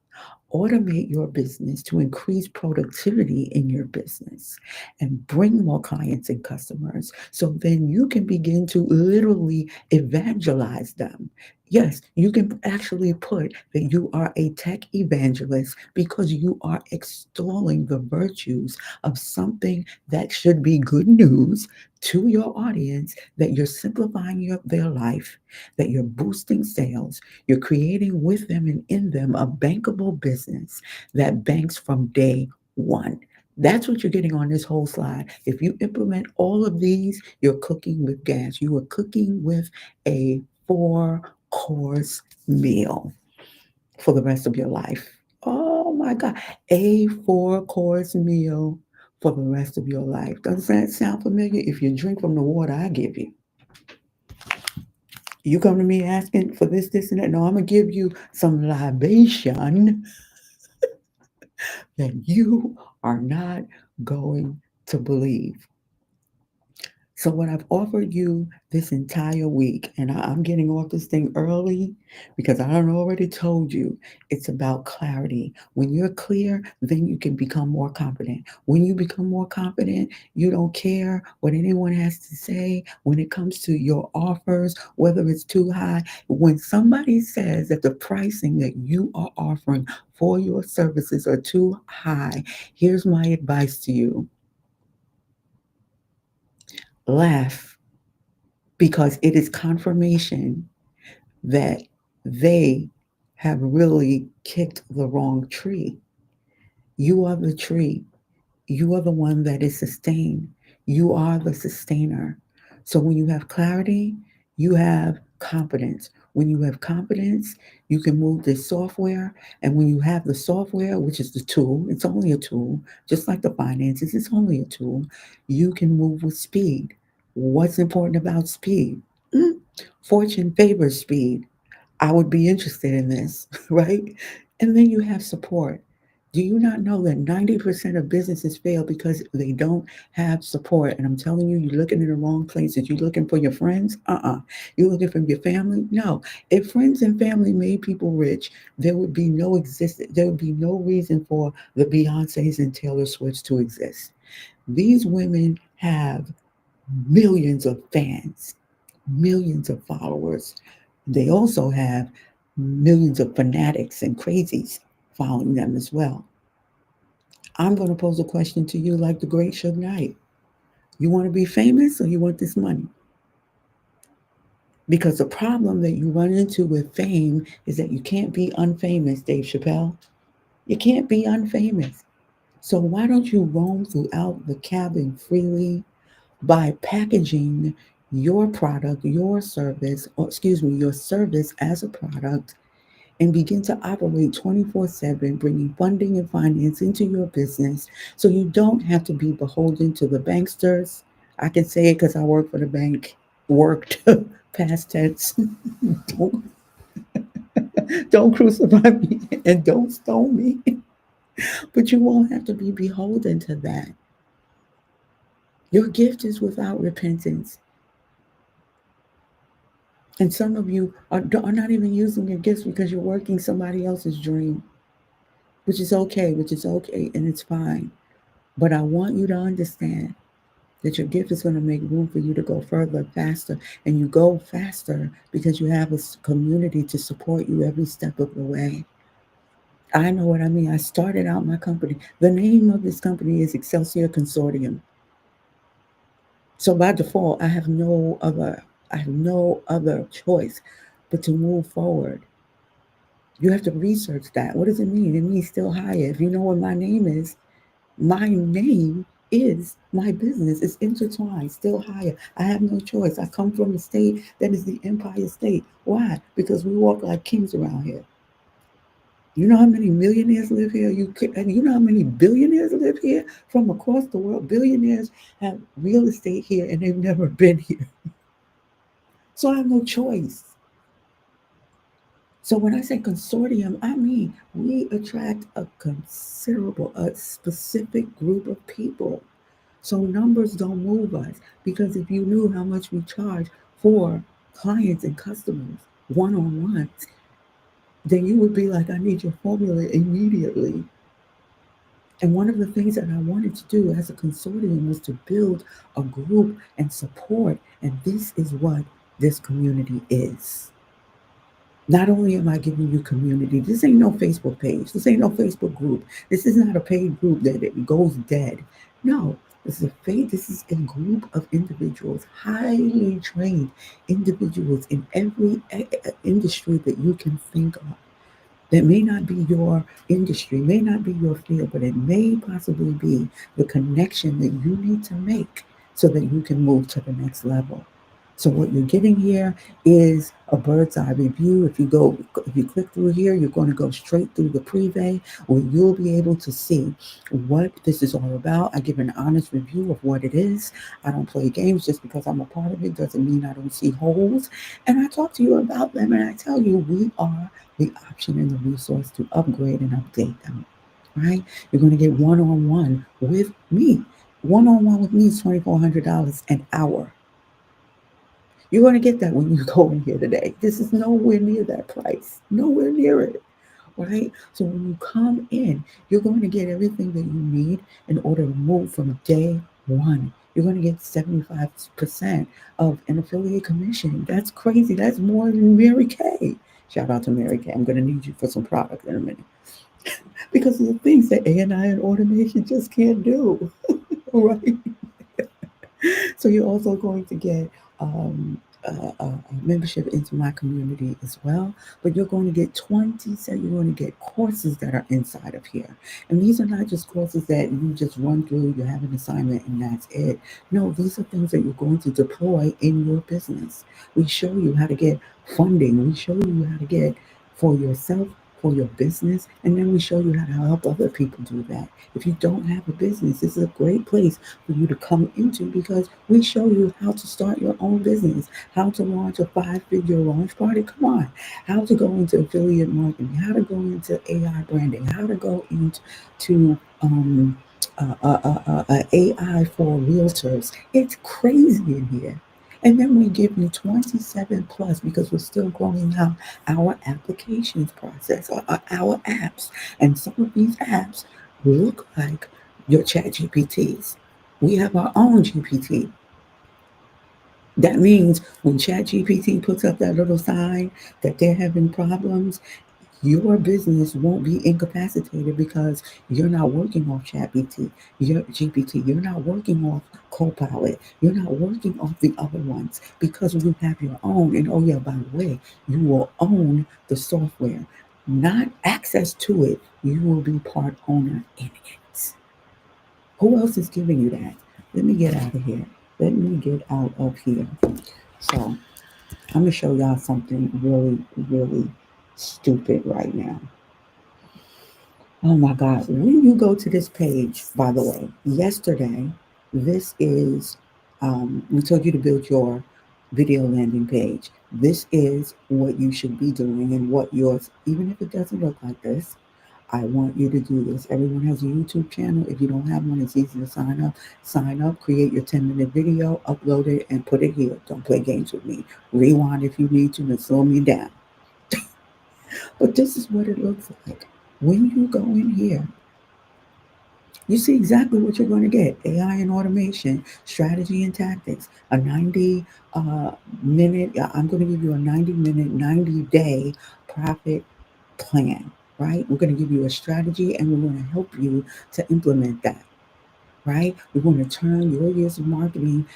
Automate your business to increase productivity in your business and bring more clients and customers. So then you can begin to literally evangelize them. Yes, you can actually put that you are a tech evangelist because you are extolling the virtues of something that should be good news to your audience, that you're simplifying their life, that you're boosting sales, you're creating with them and in them a bankable business that banks from day one. That's what you're getting on this whole slide. If you implement all of these, you're cooking with gas. You are cooking with a 4-course meal for the rest of your life. Oh my God. A 4-course meal for the rest of your life. Does that sound familiar? If you drink from the water I give you, you come to me asking for this, and that. No, I'm going to give you some libation that you are not going to believe. So, what I've offered you this entire week, and I'm getting off this thing early because I don't already told you, it's about clarity. When you're clear, then you can become more confident. When you become more confident, you don't care what anyone has to say when it comes to your offers, whether it's too high. When somebody says that the pricing that you are offering for your services are too high, here's my advice to you: laugh, because it is confirmation that they have really kicked the wrong tree. You are the tree. You are the one that is sustained. You are the sustainer. So when you have clarity, you have confidence. When you have confidence, you can move this software. And when you have the software, which is the tool, it's only a tool, just like the finances, it's only a tool, you can move with speed. What's important about speed? Mm, Fortune favors speed. I would be interested in this, right? And then you have support. Do you not know that 90% of businesses fail because they don't have support? And I'm telling you, you're looking in the wrong places. You're looking for your friends? You're looking for your family? No. If friends and family made people rich, there would be no reason for the Beyoncés and Taylor Swifts to exist. These women have millions of fans, millions of followers. They also have millions of fanatics and crazies following them as well. I'm going to pose a question to you like the great Suge Knight. You want to be famous or you want this money? Because the problem that you run into with fame is that you can't be unfamous, Dave Chappelle. You can't be unfamous. So why don't you roam throughout the cabin freely by packaging your product, your service, or excuse me, your service as a product, and begin to operate 24/7, bringing funding and finance into your business so you don't have to be beholden to the banksters. I can say it because I work for the bank, worked, past tense. don't, don't crucify me and don't stone me. But you won't have to be beholden to that. Your gift is without repentance. And some of you are not even using your gifts because you're working somebody else's dream, which is okay, and it's fine. But I want you to understand that your gift is going to make room for you to go further, faster. And you go faster because you have a community to support you every step of the way. I know what I mean. I started out my company. The name of this company is Excelsior Consortium. So by default, I have no other choice but to move forward. You have to research that. What does it mean? It means still higher. If you know what my name is my business. It's intertwined, still higher. I have no choice. I come from a state that is the Empire State. Why? Because we walk like kings around here. You know how many millionaires live here? And you know how many billionaires live here from across the world? Billionaires have real estate here and they've never been here. So I have no choice. So when I say consortium, I mean we attract a considerable, a specific group of people. So numbers don't move us because if you knew how much we charge for clients and customers one on one, then you would be like, I need your formula immediately. And one of the things that I wanted to do as a consortium was to build a group and support. And this is what this community is. Not only am I giving you community, this ain't no Facebook page. This ain't no Facebook group. This is not a paid group that it goes dead. No, this is a group of individuals, highly trained individuals in every industry that you can think of. That may not be your industry, may not be your field, but it may possibly be the connection that you need to make so that you can move to the next level. So what you're getting here is a bird's eye review. If you click through here, you're going to go straight through the preview where you'll be able to see what this is all about. I give an honest review of what it is. I don't play games just because I'm a part of it doesn't mean I don't see holes. And I talk to you about them and I tell you we are the option and the resource to upgrade and update them. Right? You're going to get one on one with me. One on one with me is $2,400 an hour. You're going to get that when you go in here today. This is nowhere near that price, nowhere near it. Right? So when you come in, you're going to get everything that you need in order to move from day one. You're going to get 75% of an affiliate commission. That's crazy. That's more than Mary Kay. Shout out to Mary Kay. I'm going to need you for some product in a minute because of the things that A&I and automation just can't do. Right? So you're also going to get a membership into my community as well. But you're going to get 20, so you're going to get courses that are inside of here. And these are not just courses that you just run through, you have an assignment, and that's it. No, these are things that you're going to deploy in your business. We show you how to get funding, we show you how to get for yourself, for your business, and then we show you how to help other people do that. If you don't have a business, this is a great place for you to come into because we show you how to start your own business, how to launch a 5-figure launch party. Come on, how to go into affiliate marketing, how to go into AI branding, how to go into AI for realtors. It's crazy in here. And then we give you 27 plus because we're still growing out our applications process or our apps. And some of these apps look like your chat GPTs. We have our own GPT. That means when ChatGPT puts up that little sign that they're having problems, your business won't be incapacitated because you're not working off ChatGPT. You're not working off Copilot. You're not working off the other ones because you have your own. And oh yeah, by the way, you will own the software, not access to it. You will be part owner in it. Who else is giving you that? Let me get out of here. Let me get out of here. So I'm gonna show y'all something really, really stupid right now. Oh my God. When you go to this page, by the way, yesterday, this is, we told you to build your video landing page. This is what you should be doing and what yours, even if it doesn't look like this, I want you to do this. Everyone has a YouTube channel. If you don't have one, it's easy to sign up. Sign up, create your 10-minute video, upload it, and put it here. Don't play games with me. Rewind if you need to and slow me down. But this is what it looks like. When you go in here, you see exactly what you're going to get. AI and automation, strategy and tactics, a 90 minute, I'm going to give you a 90-minute, 90-day profit plan, right? We're going to give you a strategy and we're going to help you to implement that. right? We want to turn your years of marketing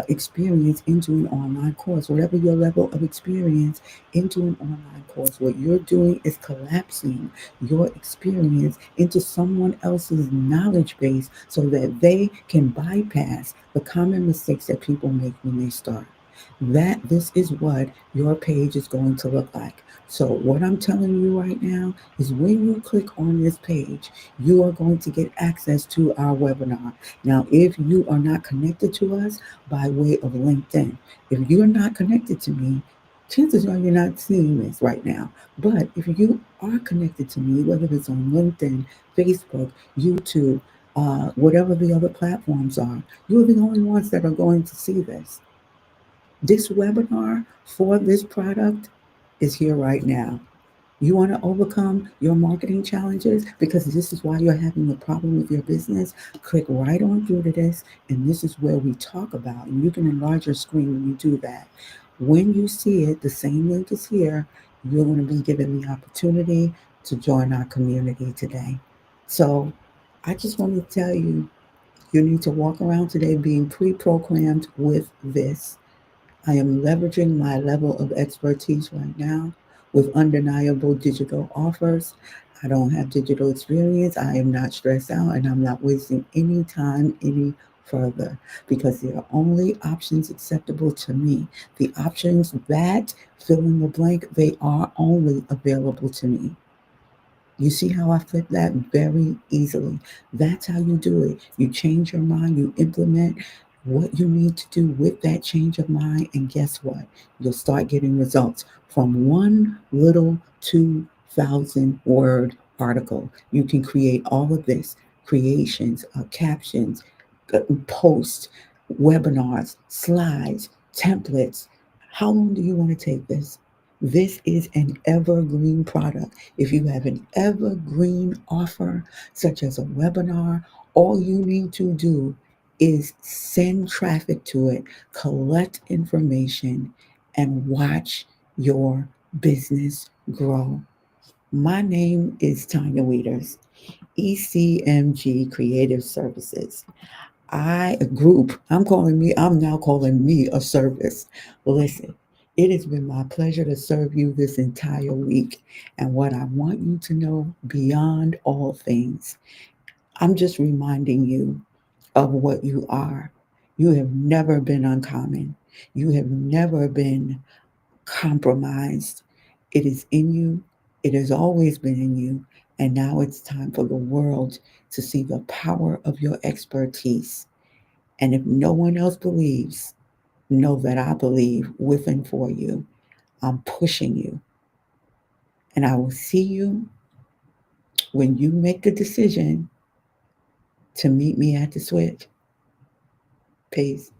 experience into an online course, whatever your level of experience, into an online course. What you're doing is collapsing your experience into someone else's knowledge base so that they can bypass the common mistakes that people make when they start. This is what your page is going to look like. So what I'm telling you right now is when you click on this page, you are going to get access to our webinar. Now, if you are not connected to us by way of LinkedIn, if you're not connected to me, chances are you're not seeing this right now. But if you are connected to me, whether it's on LinkedIn, Facebook, YouTube, whatever the other platforms are, you're the only ones that are going to see this. This webinar for this product is here right now. You want to overcome your marketing challenges because this is why you're having a problem with your business? Click right on through to this, and this is where we talk about, and you can enlarge your screen when you do that. When you see it, the same link is here. You're going to be given the opportunity to join our community today. So I just want to tell you, you need to walk around today being pre programmed with this. I am leveraging my level of expertise right now with undeniable digital offers. I don't have digital experience. I am not stressed out and I'm not wasting any time any further because there are only options acceptable to me. The options that fill in the blank, they are only available to me. You see how I flip that very easily. That's how you do it. You change your mind, you implement what you need to do with that change of mind, and guess what? You'll start getting results from one little 2,000 word article. You can create all of this creations, captions, posts, webinars, slides, templates. How long do you want to take this? This is an evergreen product. If you have an evergreen offer, such as a webinar, all you need to do is send traffic to it, collect information, and watch your business grow. My name is Tanya Wieters, ECMG Creative Services. I'm now calling me a service. Listen, it has been my pleasure to serve you this entire week. And what I want you to know beyond all things, I'm just reminding you of what you are. You have never been uncommon. You have never been compromised. It is in you. It has always been in you. And now it's time for the world to see the power of your expertise. And if no one else believes, know that I believe with and for you. I'm pushing you. And I will see you when you make the decision to meet me at the switch. Peace.